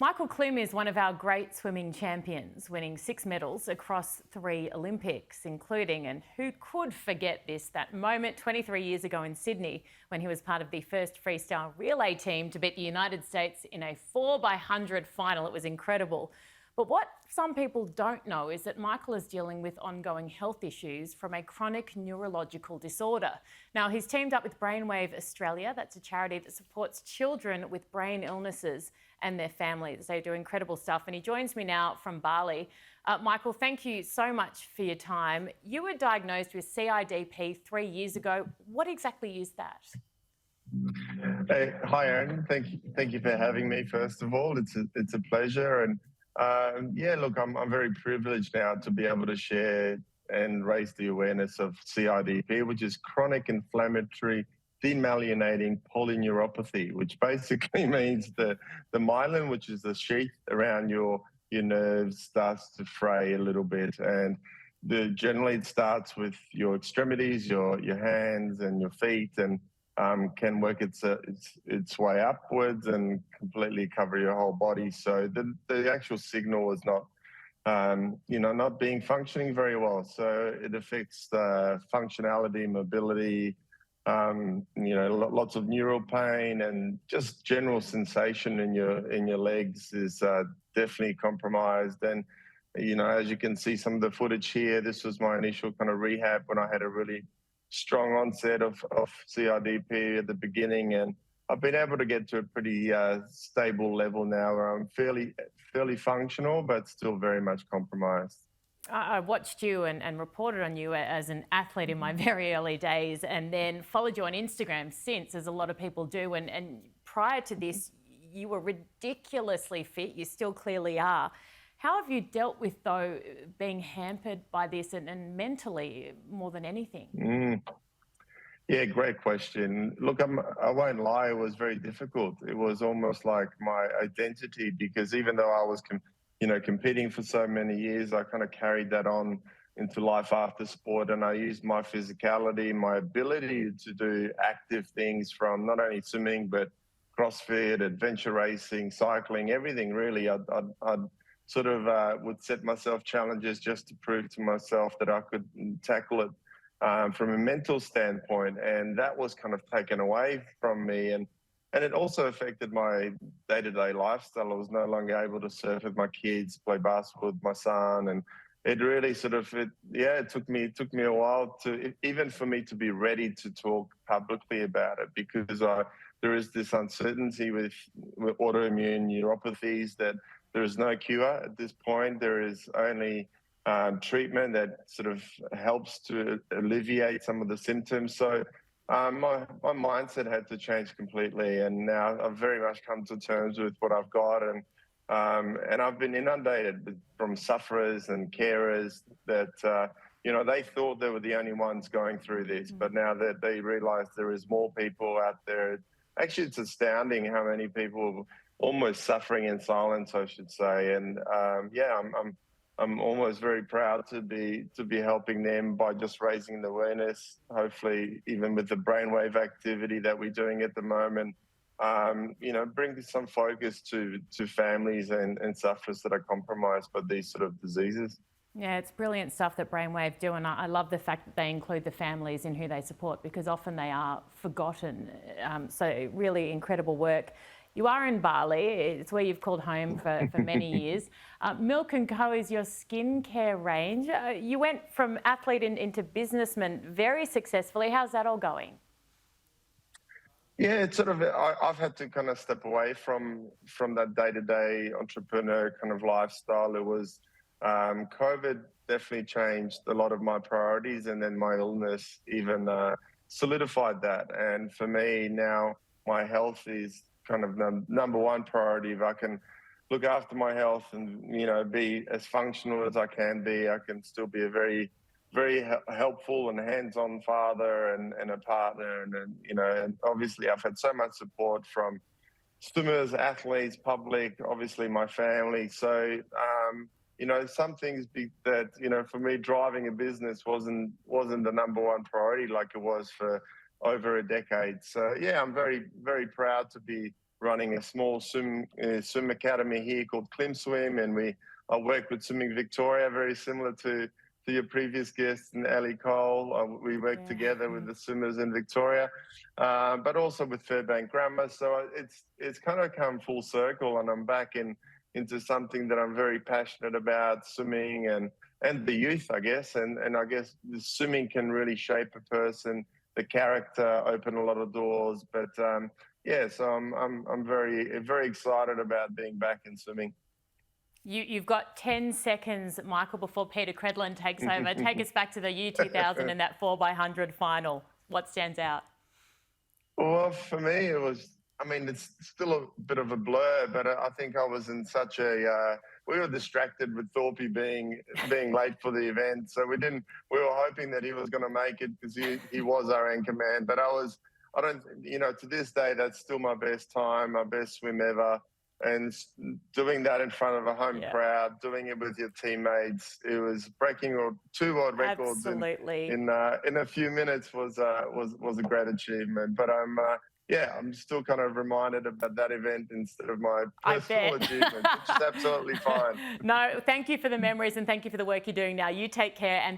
Michael Klim is one of our great swimming champions, winning 6 medals across 3 Olympics, including, and who could forget this, that moment 23 years ago in Sydney when he was part of the first freestyle relay team to beat the United States in a 4x100 final. It was incredible. But what some people don't know is that Michael is dealing with ongoing health issues from a chronic neurological disorder. Now, he's teamed up with Brainwave Australia. That's a charity that supports children with brain illnesses and their families. They do incredible stuff. And he joins me now from Bali. Michael, thank you so much for your time. You were diagnosed with CIDP 3 years ago. What exactly is that? Hey, hi, Erin. Thank you for having me. First of all, it's a pleasure. And yeah, look, I'm very privileged now to be able to share and raise the awareness of CIDP, which is chronic inflammatory demyelinating polyneuropathy, which basically means the myelin, which is the sheath around your nerves, starts to fray a little bit. And generally it starts with your extremities, your hands and your feet, and can work its way upwards and completely cover your whole body. So the actual signal is not, not being functioning very well. So it affects functionality, mobility, lots of neural pain, and just general sensation in your legs is definitely compromised. And as you can see some of the footage here, this was my initial kind of rehab when I had a really strong onset of CIDP at the beginning, and I've been able to get to a pretty stable level now where I'm fairly functional, but still very much compromised. I watched you and reported on you as an athlete in my very early days, and then followed you on Instagram since, as a lot of people do. And prior to this, you were ridiculously fit. You still clearly are. How have you dealt with, though, being hampered by this and mentally more than anything? Yeah, great question. Look, I won't lie, it was very difficult. It was almost like my identity, because even though I was competing for so many years, I kind of carried that on into life after sport, and I used my physicality, my ability to do active things, from not only swimming but CrossFit, adventure racing, cycling, everything really. I'd sort of would set myself challenges just to prove to myself that I could tackle it from a mental standpoint, and that was kind of taken away from me. And it also affected my day-to-day lifestyle. I was no longer able to surf with my kids, play basketball with my son, and it really it took me a while even for me to be ready to talk publicly about it, because there is this uncertainty with autoimmune neuropathies that there is no cure at this point. There is only treatment that sort of helps to alleviate some of the symptoms. So my mindset had to change completely, and now I've very much come to terms with what I've got, and I've been inundated from sufferers and carers that they thought they were the only ones going through this, but now that they realise there is more people out there. Actually, it's astounding how many people almost suffering in silence, I should say. And I'm almost very proud to be helping them by just raising the awareness. Hopefully, even with the brainwave activity that we're doing at the moment, bring some focus to families and sufferers that are compromised by these sort of diseases. Yeah, it's brilliant stuff that Brainwave do, and I love the fact that they include the families in who they support, because often they are forgotten. So really incredible work. You are in Bali. It's where you've called home for many years. Milk & Co is your skincare range. You went from athlete into businessman very successfully. How's that all going? Yeah, it's sort of, I've had to kind of step away from that day-to-day entrepreneur kind of lifestyle. It was COVID definitely changed a lot of my priorities, and then my illness even solidified that. And for me now, my health is kind of number one priority. If I can look after my health and be as functional as I can be, I can still be a very, very helpful and hands-on father and a partner. And obviously I've had so much support from swimmers, athletes, public, obviously my family. So some things that for me, driving a business wasn't the number one priority like it was for over a decade. So yeah, I'm very, very proud to be running a small swim academy here called Klim Swim, and I work with Swimming Victoria, very similar to your previous guest, and Ali Cole. We work together with the swimmers in Victoria, but also with Fairbank Grammar. So it's kind of come full circle, and I'm back into something that I'm very passionate about, swimming and the youth, I guess. And I guess the swimming can really shape a person, the character, open a lot of doors. But yeah, so I'm very, very excited about being back in swimming. You've got 10 seconds, Michael, before Peter Credlin takes over. Take us back to the U2000 and that 4x100 final. What stands out? Well, for me, it was, I mean, it's still a bit of a blur, but I think I was in such we were distracted with Thorpe being late for the event. So we were hoping that he was going to make it because he was our anchor man. But to this day, that's still my best time, my best swim ever. And doing that in front of a home crowd, doing it with your teammates, it was breaking 2 world records in a few minutes was a great achievement. But I'm still kind of reminded about that event instead of my personal achievements, which is absolutely fine. No, thank you for the memories and thank you for the work you're doing now. You take care and